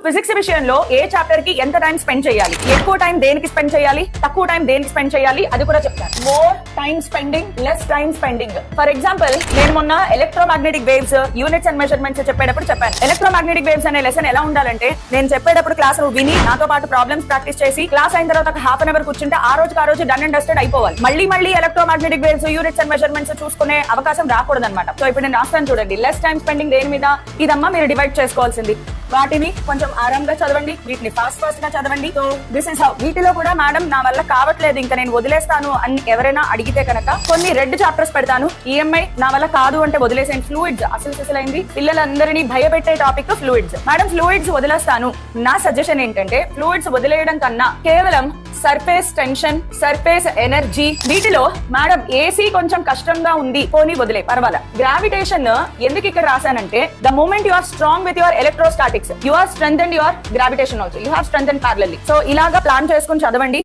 Physics విషయంలో ఏ chapter కి ఎంత టైం స్పెండ్ చేయాలి, ఎక్కువ టైం దేనికి స్పెండ్ చేయాలి, తక్కువ టైం దేనికి స్పెండ్ చేయాలి, అది కూడా చెప్తాను. More time spending, less time spending. For example, నేను మొన్న electromagnetic waves, units and measurements చెప్పేటప్పుడు చెప్పాను. ఎలక్ట్రోమాగ్నెటిక్ వేవ్స్ అనే లెసన్ ఎలా ఉండాలంటే, నేను చెప్పేటప్పుడు క్లాస్ విని నాతో పాటు ప్రాబ్లమ్స్ ప్రాక్టీస్ చేసి క్లాస్ అయిన తర్వాత ఒక హాఫ్ అన్ అవర్ కూర్చుంటే ఆ రోజు డన్ అండ్ డస్టెడ్ అయిపోవాలి. మళ్ళీ electromagnetic waves, units and measurements చూసుకునే అవకాశం రాకూడదు అనమాట. సో ఇప్పుడు నేను రాస్తాను చూడండి. లెస్ టైం స్పెండింగ్ దేని మీద, ఇదమ్మా మీరు డివైడ్ చేసుకోవాల్సింది. వాటిని కొంచెం ఆరాంగా చదవండి, వీటిని ఫాస్ట్ గా చదవండి. So this is how. వీటిలో కూడా మేడం నా వల్ల కావట్లేదు, ఇంకా నేను వదిలేస్తాను అని ఎవరైనా అడిగితే కనుక కొన్ని రెడ్ చాప్టర్స్ పెడతాను. ఈఎంఐ నా వల్ల కాదు అంటే వదిలేసాను. ఫ్లూయిడ్స్ అసలైంది, పిల్లలందరినీ భయపెట్టే టాపిక్ ఫ్లూయిడ్స్. మేడం ఫ్లూయిడ్స్ వదిలేస్తాను. నా సజెషన్ ఏంటంటే, ఫ్లూయిడ్స్ వదిలేయడం కన్నా కేవలం సర్ఫేస్ టెన్షన్, సర్ఫేస్ ఎనర్జీ, వీటిలో మేడం ఏసీ కొంచెం కష్టంగా ఉంది, పోనీ వదిలే పర్వాలా. గ్రావిటేషన్ ఎందుకు ఇక్కడ రాశానంటే, the moment you are strong with your electrostatics, you are strengthened your gravitation also, you have strengthened parallelly. So ఇలాగా ప్లాన్ చేసుకుని చదవండి.